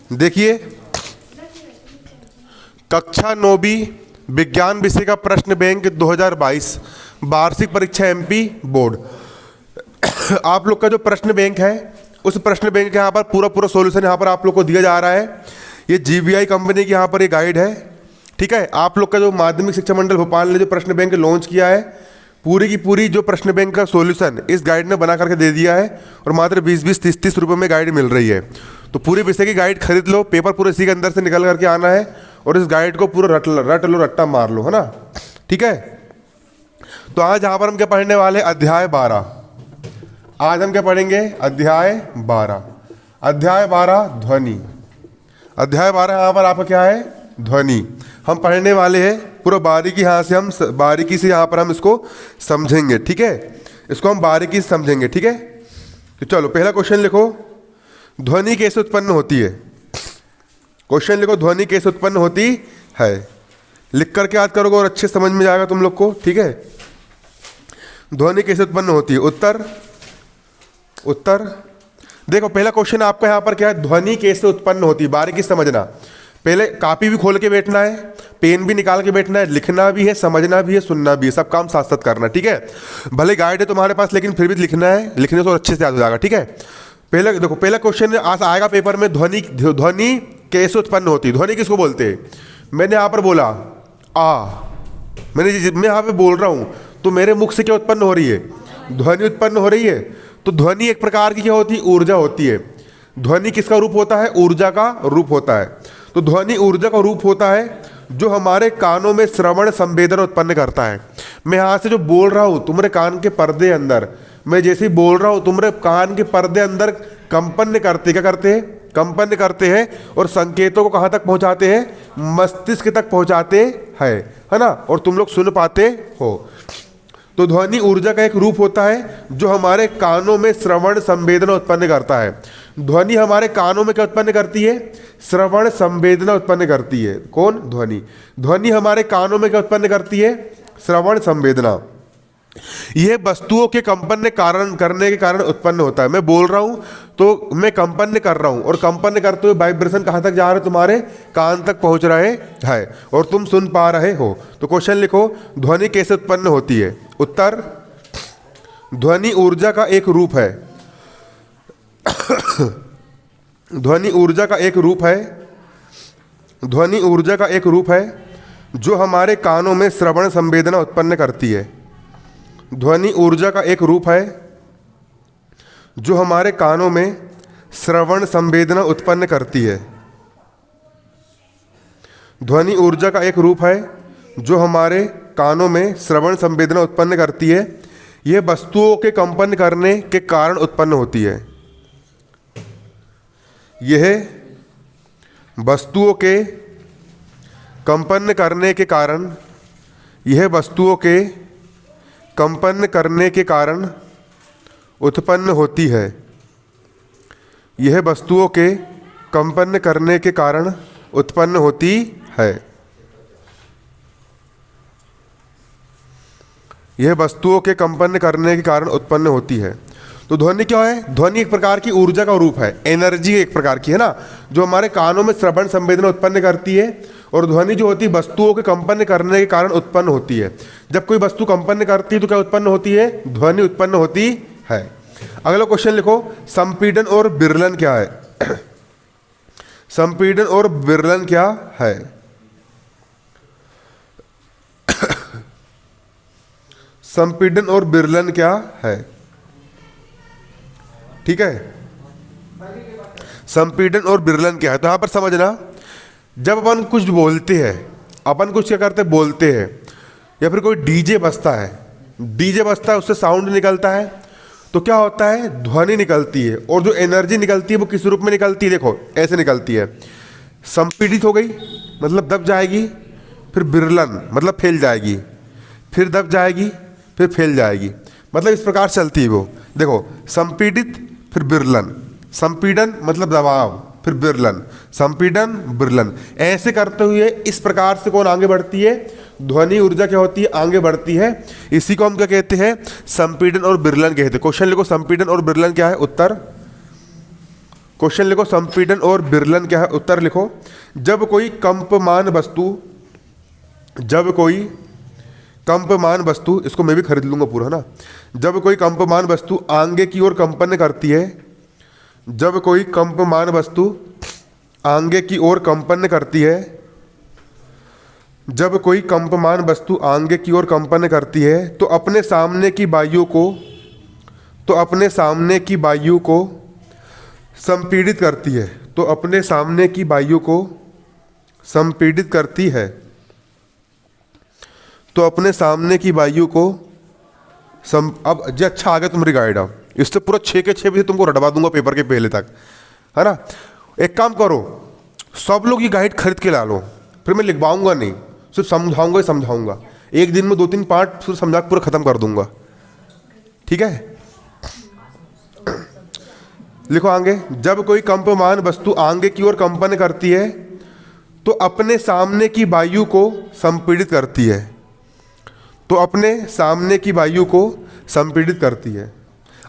देखिए, कक्षा 9वीं विज्ञान विषय का प्रश्न बैंक 2022 वार्षिक परीक्षा एमपी बोर्ड। आप लोग का जो प्रश्न बैंक है, उस प्रश्न बैंक के यहाँ पर पूरा सॉल्यूशन यहाँ पर आप लोग को दिया जा रहा है। ये जीवीआई कंपनी की यहाँ पर ये गाइड है, ठीक है। आप लोग का जो माध्यमिक शिक्षा मंडल भोपाल ने जो प्रश्न बैंक लॉन्च किया है, पूरी की पूरी जो प्रश्न बैंक का सॉल्यूशन इस गाइड ने बना करके दे दिया है और मात्र 20-20, 30-30 रुपये में गाइड मिल रही है। तो पूरे विषय की गाइड खरीद लो, पेपर पूरे इसी के अंदर से निकल करके आना है और इस गाइड को पूरा रट लो, रट्टा मार लो, है ना, ठीक है। तो आज यहाँ पर हम क्या पढ़ने वाले, अध्याय 12। आज हम क्या पढ़ेंगे, अध्याय 12। अध्याय 12 ध्वनि। अध्याय 12 यहाँ पर आपका क्या है, ध्वनि हम पढ़ने वाले हैं। पूरा बारीकी बारीकी से यहाँ पर हम इसको समझेंगे, ठीक है। इसको हम बारीकी से समझेंगे, ठीक है। तो चलो पहला क्वेश्चन लिखो, ध्वनि कैसे उत्पन्न होती है। क्वेश्चन लिखो, ध्वनि कैसे उत्पन्न होती है। लिख करके याद करोगे और अच्छे समझ में जाएगा तुम लोग को, ठीक है। ध्वनि कैसे उत्पन्न होती है, उत्तर देखो, पहला क्वेश्चन आपका यहाँ पर क्या है, ध्वनि कैसे उत्पन्न होती है, बारीकी समझना। पहले कॉपी भी खोल के बैठना है, पेन भी निकाल के बैठना है, लिखना भी है, समझना भी है, सुनना भी है, सब काम साथ साथ करना, ठीक है। भले गाइड है तुम्हारे पास, लेकिन फिर भी लिखना है, लिखने से और अच्छे से याद हो जाएगा, ठीक है। पहले देखो, पहला क्वेश्चन आज आएगा पेपर में, ध्वनि कैसे उत्पन्न होती है। ध्वनि किसको बोलते हैं। मैंने यहाँ पर बोला मैं यहाँ पे बोल रहा हूँ, तो मेरे मुख से क्या उत्पन्न हो रही है, ध्वनि उत्पन्न हो रही है। तो ध्वनि एक प्रकार की क्या होती है, ऊर्जा होती है। ध्वनि किसका रूप होता है, ऊर्जा का रूप होता है। तो ध्वनि ऊर्जा का रूप होता है जो हमारे कानों में श्रवण संवेदना उत्पन्न करता है। मैं यहाँ से जो बोल रहा हूँ, तुम्हारे कान के पर्दे अंदर, मैं जैसे ही बोल रहा हूँ, तुम्हारे कान के पर्दे अंदर कंपन करते, क्या करते हैं, कंपन करते हैं और संकेतों को कहाँ तक पहुँचाते हैं, मस्तिष्क तक पहुँचाते हैं, है ना, और तुम लोग सुन पाते हो। तो ध्वनि ऊर्जा का एक रूप होता है जो हमारे कानों में श्रवण संवेदना उत्पन्न करता है। ध्वनि हमारे कानों में क्या उत्पन्न करती है, श्रवण संवेदना उत्पन्न करती है। कौन, ध्वनि। ध्वनि हमारे कानों में क्या उत्पन्न करती है, श्रवण संवेदना। यह वस्तुओं के कंपन करने के कारण उत्पन्न होता है। मैं बोल रहा हूं तो मैं कंपन कर रहा हूं और कंपन करते हुए वाइब्रेशन कहां तक जा रहे, तुम्हारे कान तक पहुंच रहे हैं और तुम सुन पा रहे हो। तो क्वेश्चन लिखो, ध्वनि कैसे उत्पन्न होती है। उत्तर, ध्वनि ऊर्जा का एक रूप है। ध्वनि ऊर्जा का एक रूप है। ध्वनि ऊर्जा का एक रूप है जो हमारे कानों में श्रवण संवेदना उत्पन्न करती है। ध्वनि ऊर्जा का एक रूप है जो हमारे कानों में श्रवण संवेदना उत्पन्न करती है। ध्वनि ऊर्जा का एक रूप है जो हमारे कानों में श्रवण संवेदना उत्पन्न करती है। यह वस्तुओं के कंपन करने के कारण उत्पन्न होती है। यह वस्तुओं के कंपन करने के कारण, यह वस्तुओं के कंपन करने के कारण उत्पन्न होती है। यह वस्तुओं के कंपन करने के कारण उत्पन्न होती है। यह वस्तुओं के कंपन करने के कारण उत्पन्न होती है। तो ध्वनि क्या है, ध्वनि एक प्रकार की ऊर्जा का रूप है, एनर्जी एक प्रकार की, है ना, जो हमारे कानों में श्रवण संवेदना उत्पन्न करती है। और ध्वनि जो होती है वस्तुओं के कंपन करने के कारण उत्पन्न होती है। जब कोई वस्तु कंपन करती है तो क्या उत्पन्न होती है, ध्वनि उत्पन्न होती है। अगला क्वेश्चन लिखो, संपीड़न और विरलन क्या है। संपीड़न और विरलन क्या है। संपीड़न और विरलन क्या है, ठीक है। संपीड़न और विरलन क्या है, तो यहां पर समझना, जब अपन कुछ बोलते हैं, अपन कुछ क्या करते हैं, बोलते हैं, या फिर कोई डीजे बजता है, उससे साउंड निकलता है, तो क्या होता है, ध्वनि निकलती है। और जो एनर्जी निकलती है वो किस रूप में निकलती है, देखो ऐसे निकलती है। संपीड़ित हो गई मतलब दब जाएगी, फिर विरलन मतलब फैल जाएगी, फिर दब जाएगी, फिर फैल जाएगी, मतलब इस प्रकार चलती है वो। देखो, संपीड़ित फिर विरलन, संपीड़न मतलब दबाव, फिर विरलन, संपीड़न विरलन, ऐसे करते हुए इस प्रकार से कौन आगे बढ़ती है, ध्वनि ऊर्जा क्या होती है, आगे बढ़ती है। इसी को हम क्या कहते हैं, संपीड़न और विरलन कहते हैं। क्वेश्चन लिखो, संपीड़न और विरलन क्या है। उत्तर, क्वेश्चन लिखो, संपीड़न और विरलन क्या है, उत्तर लिखो। जब कोई कंपमान वस्तु, इसको मैं भी खरीद लूंगा पूरा ना। जब कोई कंपमान वस्तु आगे की ओर कंपन करती है, जब कोई कंपमान वस्तु आगे की ओर कंपन करती है, जब कोई कंपमान वस्तु आगे की ओर कंपन करती है तो अपने सामने की वायु को संपीड़ित करती है, तो अपने सामने की वायु को संपीड़ित करती है, तो अपने सामने की वायु को अब जो अच्छा आ गया तुम्हारी गाइड, अब इससे पूरा 6 के 6 बजे तुमको रटवा दूंगा पेपर के पहले तक, है ना। एक काम करो, सब लोग ये गाइड खरीद के ला लो, फिर मैं लिखवाऊंगा नहीं, सिर्फ समझाऊंगा ही समझाऊंगा। एक दिन में 2-3 पार्ट फिर समझा के पूरा खत्म कर दूंगा, ठीक है। लिखो आगे, जब कोई कंपमान वस्तु आगे की ओर कंपन करती है तो अपने सामने की वायु को संपीड़ित करती है, तो अपने सामने की वायु को संपीड़ित करती है।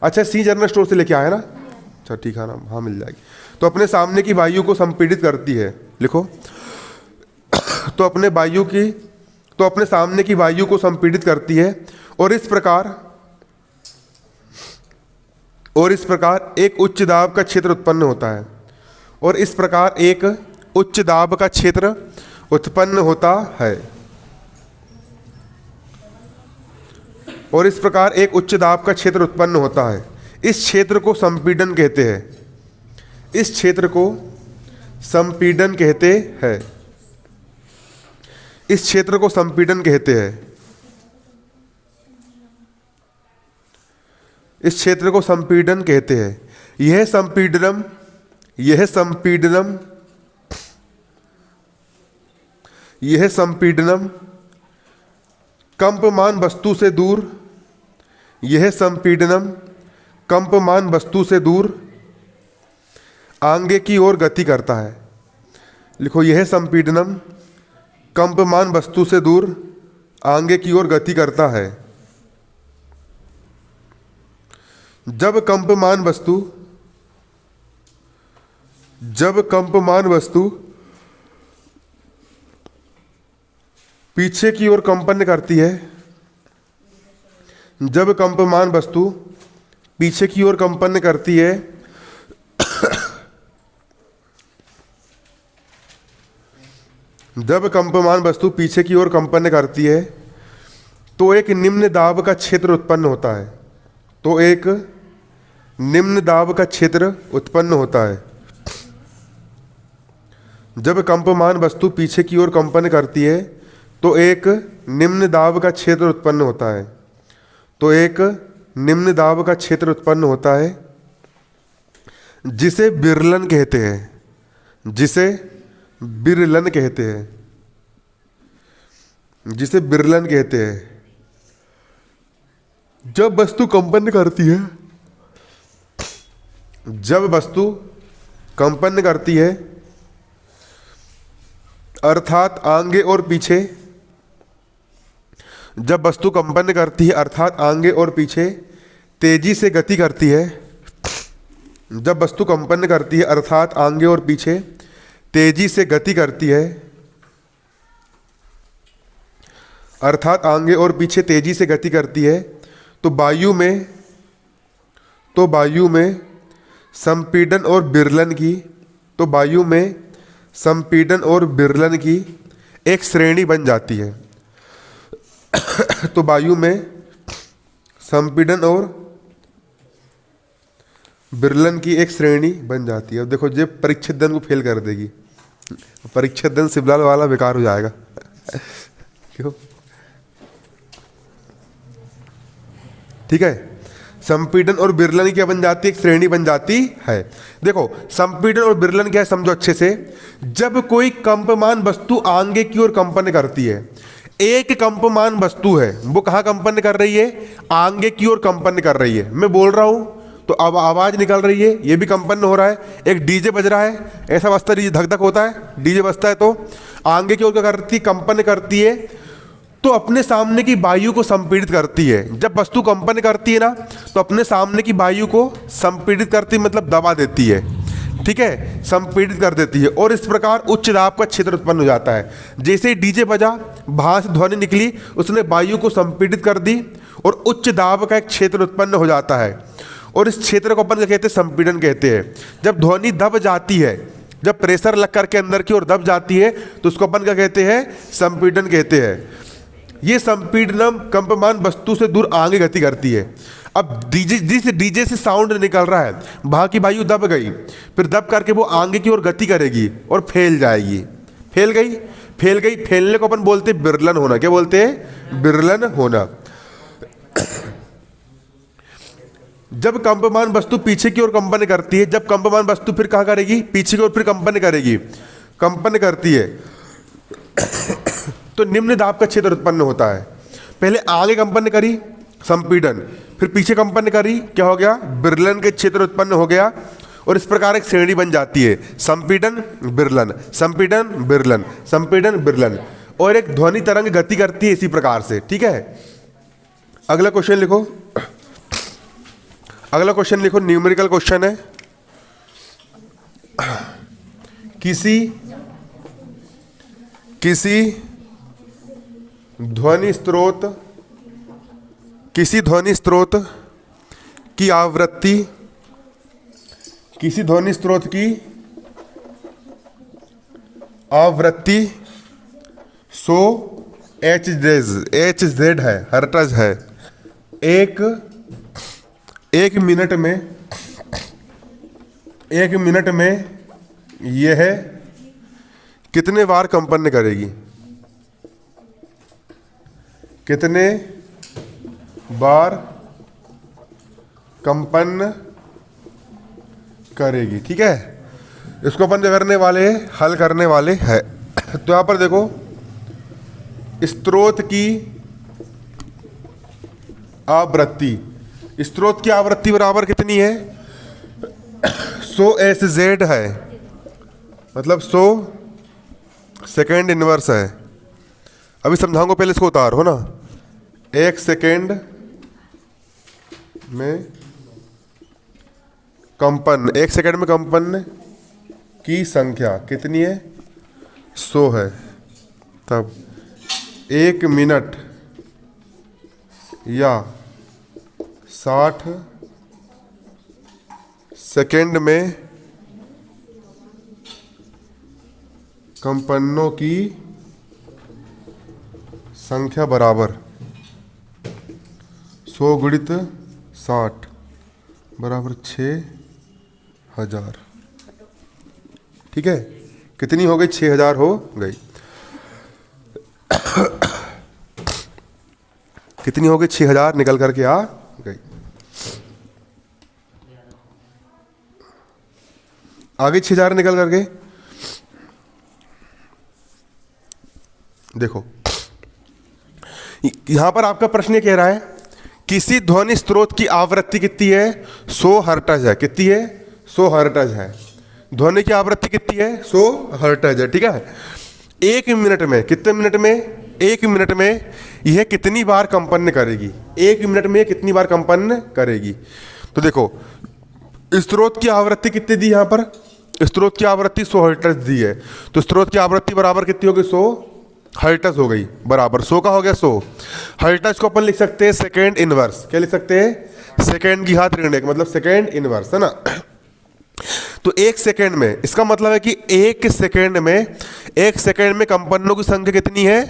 अच्छा, सी जनरल स्टोर से लेके आया ना, अच्छा ठीक है ना, हाँ मिल जाएगी। तो अपने सामने की वायु को संपीड़ित करती है, लिखो। तो अपने सामने की वायु को संपीड़ित करती है और इस प्रकार एक उच्च दाब का क्षेत्र उत्पन्न होता है, और इस प्रकार एक उच्च दाब का क्षेत्र उत्पन्न होता है, और इस प्रकार एक उच्च दाब का क्षेत्र उत्पन्न होता है। इस क्षेत्र को संपीड़न कहते हैं, इस क्षेत्र को संपीड़न कहते हैं, इस क्षेत्र को संपीड़न कहते हैं, इस क्षेत्र को संपीड़न कहते हैं। यह संपीड़नम कंपमान वस्तु से दूर, यह संपीड़नम कंपमान वस्तु से दूर आगे की ओर गति करता है। लिखो, यह संपीड़नम कंपमान वस्तु से दूर आगे की ओर गति करता है। जब कंपमान वस्तु पीछे की ओर कंपन करती है, जब कंपमान वस्तु पीछे की ओर कंपन करती है जब कंपमान वस्तु पीछे की ओर कंपन करती है तो एक निम्न दाब का क्षेत्र उत्पन्न होता है, तो एक निम्न दाब का क्षेत्र उत्पन्न होता है। जब कंपमान वस्तु पीछे की ओर कंपन करती है तो एक निम्न दाब का क्षेत्र उत्पन्न होता है, तो एक निम्न दाब का क्षेत्र उत्पन्न होता है, जिसे विरलन कहते हैं, जिसे विरलन कहते हैं, जिसे विरलन कहते हैं। जब वस्तु कंपन करती है, जब वस्तु कंपन करती है अर्थात आगे और पीछे, जब वस्तु कंपन करती है अर्थात आगे और पीछे तेजी से गति करती है, जब वस्तु कंपन करती है अर्थात आगे और पीछे तेजी से गति करती है, अर्थात आगे और पीछे तेजी से गति करती है, तो वायु में संपीड़न और विरलन की, तो वायु में संपीड़न और विरलन की एक श्रेणी बन जाती है। तो वायु में संपीड़न और विरलन की एक श्रेणी बन जाती है। अब देखो, ये परीक्षित दन को फेल कर देगी, परीक्षित दन शिवलाल वाला बेकार हो जाएगा। क्यों? ठीक है, संपीड़न और विरलन क्या बन जाती है, एक श्रेणी बन जाती है। देखो, संपीड़न और विरलन क्या है समझो अच्छे से। जब कोई कंपमान वस्तु आगे की ओर कंपन करती है, एक कंपमान वस्तु है वो कहाँ कंपन कर रही है, आगे की ओर कंपन कर रही है। मैं बोल रहा हूं तो अब आवाज निकल रही है, ये भी कंपन हो रहा है। एक डीजे बज रहा है, ऐसा बजता है, धक धक होता है, डीजे बजता है, तो आगे की ओर क्या करती है, कंपन करती है, तो अपने सामने की वायु को संपीड़ित करती है। जब वस्तु कंपन करती है ना, तो अपने सामने की वायु को संपीड़ित करती, मतलब दबा देती है। ठीक है, संपीड़ित कर देती है और इस प्रकार उच्च दाब का क्षेत्र उत्पन्न हो जाता है। जैसे ही डीजे बजा, वहां से ध्वनि निकली, उसने वायु को संपीड़ित कर दी और उच्च दाब का एक क्षेत्र उत्पन्न हो जाता है और इस क्षेत्र को अपन क्या कहते हैं, संपीड़न कहते हैं। जब ध्वनि दब जाती है, जब प्रेशर लग करके अंदर की ओर दब जाती है, तो उसको अपन क्या कहते हैं, संपीड़न कहते हैं। ये संपीड़नम कंपमान वस्तु से दूर आगे गति करती है। अब डीजे से साउंड निकल रहा है, वहां की वायु दब गई, फिर दब करके वो आगे की ओर गति करेगी और फैल जाएगी। फैल गई, फैलने को अपन बोलते हैं विरलन होना। क्या बोलते हैं, विरलन होना। जब कंपमान वस्तु पीछे की ओर कंपन करती है, जब कंपमान वस्तु फिर कहाँ करेगी, पीछे की ओर फिर कंपन करेगी, कंपन करती है, तो निम्न दाब का क्षेत्र उत्पन्न होता है। पहले आगे कंपन करी, संपीड़न, फिर पीछे कंपन करी, क्या हो गया, विरलन के क्षेत्र उत्पन्न हो गया और इस प्रकार एक श्रेणी बन जाती है, संपीड़न विरलन, संपीड़न विरलन, संपीड़न विरलन, और एक ध्वनि तरंग गति करती है इसी प्रकार से। ठीक है, अगला क्वेश्चन लिखो, अगला क्वेश्चन लिखो, न्यूमेरिकल क्वेश्चन है। किसी ध्वनि स्रोत की आवृत्ति, किसी ध्वनि स्रोत की आवृत्ति 100 Hz है, हर्ट्ज है। एक मिनट में यह कितने बार कंपन करेगी, कितने बार कंपन करेगी। ठीक है, इसको अपन करने वाले, हल करने वाले हैं। तो यहां पर देखो, स्रोत की आवृत्ति, स्रोत की आवृत्ति बराबर कितनी है, 100 Hz है, मतलब 100 सेकेंड इनवर्स है। अभी समझाऊंगा, पहले इसको उतारो ना। 1 सेकेंड में कंपन, 1 सेकेंड में कंपन की संख्या कितनी है, 100 है। तब 1 मिनट या 60 सेकेंड में कंपनों की संख्या बराबर 100 गुणित 60 बराबर 6000। ठीक है, कितनी हो गई, 6000 हो गई। कितनी हो गई, 6000 निकल करके आ गई। आगे 6000 निकल करके देखो, यहां पर आपका प्रश्न कह रहा है किसी ध्वनि स्रोत की आवृत्ति कितनी है, 100 हर्ट्ज है। कितनी है, 100 हर्ट्ज है। ध्वनि की आवृत्ति कितनी है, 100 हर्ट्ज है। ठीक है, 1 मिनट में, कितने मिनट में, 1 मिनट में यह कितनी बार कंपन करेगी, 1 मिनट में कितनी बार कंपन करेगी। तो देखो, स्रोत की आवृत्ति कितनी दी, यहां पर स्रोत की आवृत्ति 100 हर्ट्ज दी है, तो स्रोत की आवृत्ति बराबर कितनी होगी, 100 हर्ट्ज हो गई, बराबर 100 का हो गया 100 हर्ट्ज को अपन लिख सकते हैं सेकेंड इनवर्स। क्या लिख सकते हैं, सेकेंड की घात ऋण 1, मतलब सेकेंड इनवर्स, है ना। तो 1 सेकेंड में, इसका मतलब है कि 1 सेकेंड में कंपनों की संख्या कितनी है,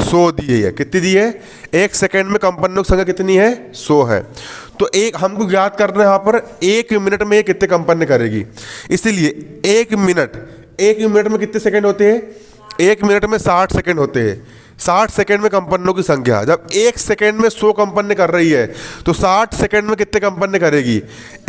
100 दी है। कितनी दी है, 1 सेकेंड में कंपनों की संख्या कितनी है, 100 है। तो एक हमको ज्ञात करना है यहाँ पर 1 मिनट में कितने कंपन करेगी। इसलिए 1 मिनट में कितने सेकेंड होते हैं, 1 मिनट में 60 सेकेंड होते हैं। 60 सेकेंड में कंपनों की संख्या, जब 1 सेकेंड में 100 कंपन कर रही है, तो 60 सेकेंड में कितने कंपन करेगी,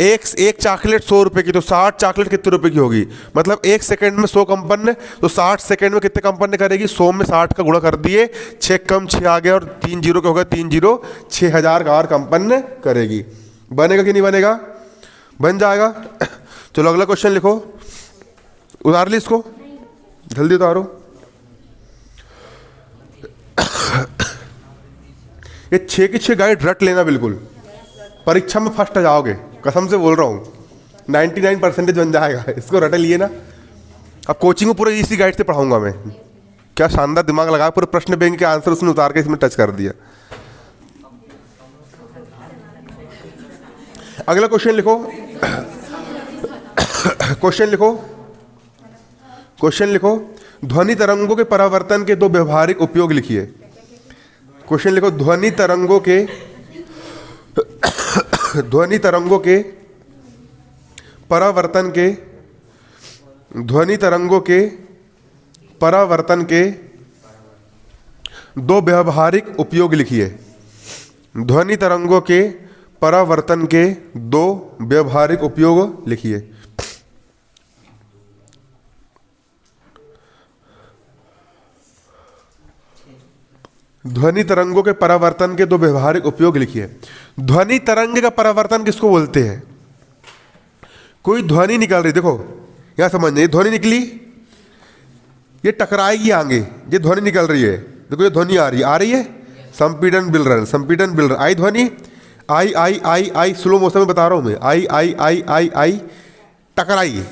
एक चॉकलेट 100 रुपए की, तो 60 चॉकलेट कितने रुपए की होगी, मतलब 1 सेकेंड में 100 कंपन, तो 60 सेकेंड में कितने कंपन करेगी, 100 में 60 का गुणा कर दिए, 6 कम 6 आ गया और 3 जीरो का होगा 3 जीरो, 6000 बार कंपन करेगी। बनेगा कि नहीं बनेगा, बन जाएगा। चलो अगला क्वेश्चन लिखो, उतार ली इसको, जल्दी उतारो। ये 6 की 6 गाइड रट लेना, बिल्कुल परीक्षा में फर्स्ट आ जाओगे, कसम से बोल रहा हूँ। 99% बन जाएगा। इसको रट लिए ना। अब कोचिंग को पूरा इसी गाइड से पढ़ाऊंगा मैं। क्या शानदार दिमाग लगाया, पूरे प्रश्न बैंक के आंसर उसने उतार के इसमें टच कर दिया। अगला क्वेश्चन लिखो। क्वेश्चन लिखो। ध्वनि तरंगों के परावर्तन के दो व्यवहारिक उपयोग लिखिए। क्वेश्चन लिखो। ध्वनि तरंगों के परावर्तन के दो व्यवहारिक उपयोग लिखिए। ध्वनि तरंगों के परावर्तन के दो व्यवहारिक उपयोग लिखिए। ध्वनि तरंगों के परावर्तन के दो व्यवहारिक उपयोग लिखिए। ध्वनि तरंग का परावर्तन किसको बोलते हैं? कोई ध्वनि निकल रही, देखो यहां समझिए, ध्वनि निकली, ये टकराएगी आगे, ये ध्वनि निकल रही है। देखो ये ध्वनि आ रही है, संपीड़न बिल रहा, आई ध्वनि, आई स्लो मोशन में बता रहा हूं मैं, आई टकराई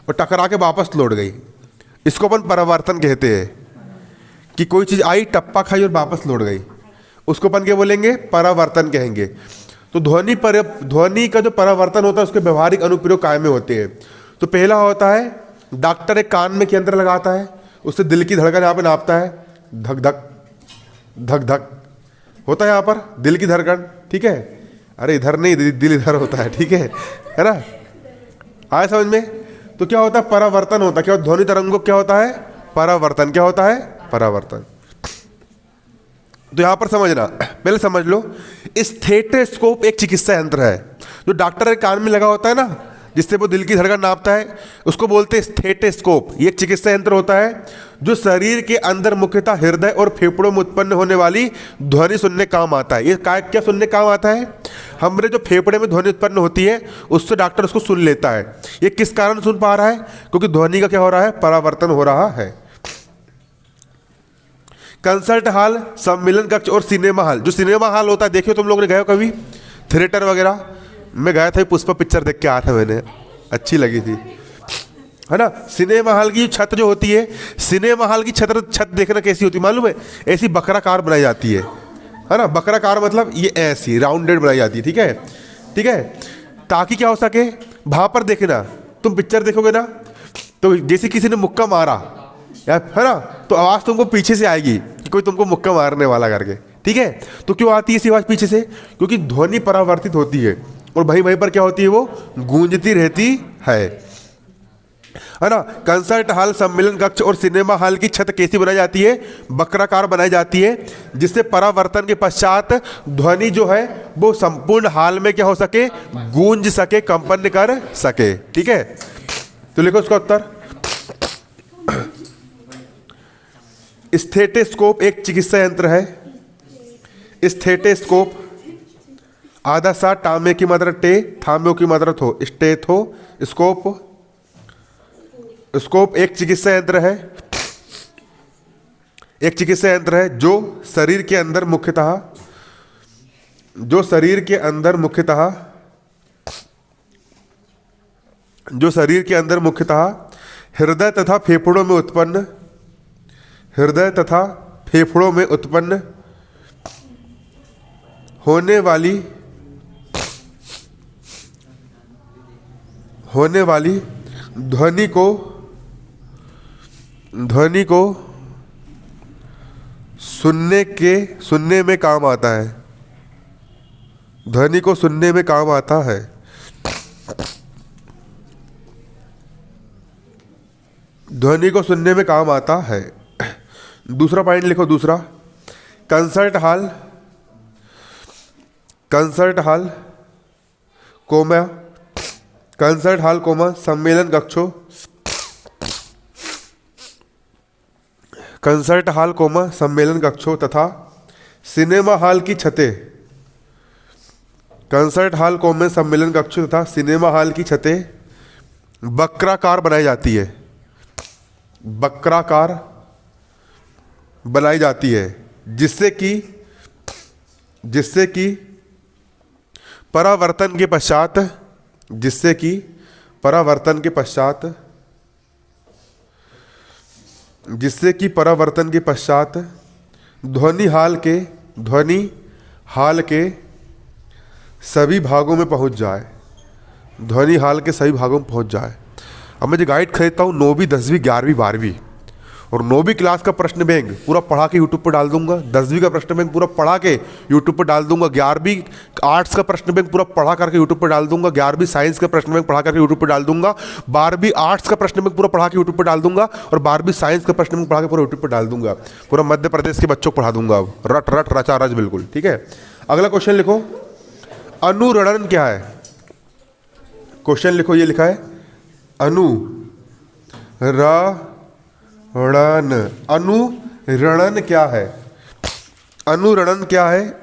और टकरा के वापस लौट गई। इसको अपन परावर्तन कहते हैं कि कोई चीज आई, टप्पा खाई और वापस लौट गई, उसको अपन क्या बोलेंगे? परावर्तन कहेंगे। तो ध्वनि का जो परावर्तन होता है उसके व्यवहारिक अनुप्रयोग काय में होते हैं। तो पहला होता है, डॉक्टर एक कान में यंत्र लगाता है, उससे दिल की धड़कन यहाँ पे नापता है, धक धक धक धक होता है यहाँ पर दिल की धड़कन, ठीक है। अरे इधर नहीं, दिल इधर होता है, ठीक है ना। आया समझ में? तो क्या होता है? परावर्तन होता है। क्या ध्वनि तरंगों क्या होता है? परावर्तन। क्या होता है? परावर्तन। तो यहां पर समझना, पहले समझ लो, स्टेथोस्कोप एक चिकित्सा यंत्र है जो डॉक्टर के कान में लगा होता है ना, जिससे वो दिल की धड़कन नापता है, उसको बोलते हैं स्टेथोस्कोप। ये एक चिकित्सा यंत्र होता है जो शरीर के अंदर मुख्यतः हृदय और फेफड़ों में उत्पन्न होने वाली ध्वनि सुनने काम आता है। ये क्या सुनने काम आता है? हमारे जो फेफड़े में ध्वनि उत्पन्न होती है उससे डॉक्टर उसको सुन लेता है। ये किस कारण सुन पा रहा है? क्योंकि ध्वनि का क्या हो रहा है? परावर्तन हो रहा है। कंसर्ट हॉल, सम्मेलन कक्ष और सिनेमा हॉल। जो सिनेमा हॉल होता है, देखियो तुम लोग ने गए हो कभी थिएटर वगैरह? मैं गया था, पुष्पा पिक्चर देख के आया था मैंने, अच्छी लगी थी, है ना। सिनेमा हॉल की छत जो होती है, सिनेमा हॉल की छत देखना कैसी होती है मालूम है? ऐसी बकराकार बनाई जाती है ना। बकराकार मतलब ये ऐसी राउंडेड बनाई जाती है, ठीक है, ठीक है, ताकि क्या हो सके, वहां पर देखना, तुम पिक्चर देखोगे ना तो जैसे किसी ने मुक्का मारा, है ना, तो आवाज तुमको पीछे से आएगी कि कोई तुमको मुक्का मारने वाला करके, ठीक है। तो क्यों आती है ऐसी आवाज पीछे से? क्योंकि ध्वनि परावर्तित होती है और वहीं पर क्या होती है? वो गूंजती रहती है ना। कंसर्ट हॉल, सम्मेलन कक्ष और सिनेमा हॉल की छत कैसी बनाई जाती है? बकराकार बनाई जाती है, जिससे परावर्तन के पश्चात ध्वनि जो है वो संपूर्ण हॉल में क्या हो सके? गूंज सके, कंपन कर सके, ठीक है। तो लिखो उसका उत्तर। स्टेथोस्कोप एक चिकित्सा यंत्र है। स्टेथोस्कोप, आधा सा टामे की मात्रा टे, थाम्यो की मात्रा थो, स्टेथोस्कोप। स्कोप एक चिकित्सा यंत्र है, एक चिकित्सा यंत्र है जो शरीर के अंदर मुख्यतः हृदय तथा फेफड़ों में उत्पन्न होने वाली ध्वनि को सुनने में काम आता है। ध्वनि को सुनने में काम आता है। ध्वनि को सुनने में काम आता है। दूसरा पॉइंट लिखो। दूसरा, कंसर्ट हॉल कोमा सम्मेलन कक्षों, कंसर्ट हॉल कोमा सम्मेलन कक्षों तथा सिनेमा हॉल की छतें। कंसर्ट हॉल कोमा सम्मेलन कक्षों तथा सिनेमा हॉल की छतें वक्राकार बनाई जाती है। वक्राकार बनाई जाती है, जिससे कि परावर्तन परावर्तन के पश्चात, जिससे कि परावर्तन के पश्चात ध्वनि हाल के सभी भागों में पहुंच जाए, ध्वनि हाल के सभी भागों में पहुंच जाए। अब मैं जो गाइड खरीदता हूँ 9वीं 10वीं 11वीं 12वीं और 9वीं क्लास का प्रश्न बैंक पूरा पढ़ा के यूट्यूब पर डाल दूंगा, 10वीं का प्रश्न बैंक पूरा पढ़ा के यूट्यूब पर डाल दूंगा, 11वीं आर्ट्स का प्रश्न बैंक पूरा पढ़ा करके यूट्यूब पर डाल दूंगा, 11वीं साइंस का प्रश्न बैंक पढ़ा करके यूट्यूब पर डाल दूंगा, 12वीं आर्ट्स का प्रश्न बैंक पूरा पढ़ा के यूट्यूब पर डाल दूंगा और 12वीं साइंस का प्रश्न बैंक पढ़ा के पूरा यूट्यूब पर डाल दूंगा। पूरा मध्य प्रदेश के बच्चों को पढ़ा दूंगा अब, रट रट रचा रच बिल्कुल। ठीक है, अगला क्वेश्चन लिखो, अनुरणन क्या है? क्वेश्चन लिखो, ये लिखा है अनुरणन क्या है? अनुरणन क्या है?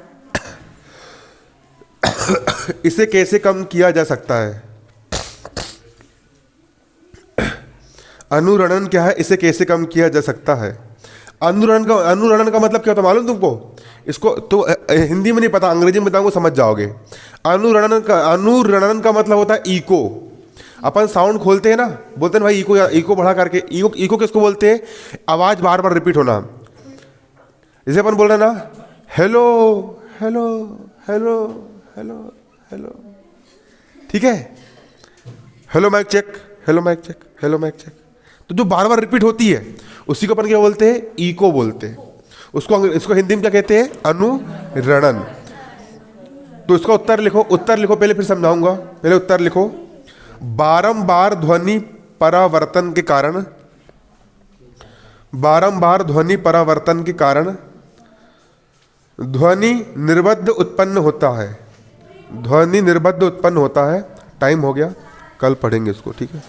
इसे कैसे कम किया जा सकता है? अनुरणन क्या है? इसे कैसे कम किया जा सकता है? अनुरणन का मतलब क्या होता है मालूम तुमको? इसको तो हिंदी में नहीं पता, अंग्रेजी में बताऊंगा समझ जाओगे। अनुरणन का मतलब होता है इको। अपन साउंड खोलते हैं ना, बोलते हैं भाई इको बढ़ा करके, इको किसको बोलते हैं? आवाज बार बार रिपीट होना। जैसे अपन बोल रहे हैं ना, hello hello hello hello hello, ठीक है, hello mic check, hello mic check, hello mic check, तो जो बार बार रिपीट होती है उसी को अपन क्या बोलते हैं? इको बोलते हैं। इसको हिंदी में क्या कहते हैं? अनुरणन। तो इसका उत्तर लिखो, उत्तर लिखो पहले, फिर समझाऊंगा। पहले उत्तर लिखो, बारंबार ध्वनि परावर्तन के कारण, बारंबार ध्वनि परावर्तन के कारण ध्वनि निर्बद्ध उत्पन्न होता है, ध्वनि निर्बद्ध उत्पन्न होता है। टाइम हो गया, कल पढ़ेंगे इसको, ठीक है।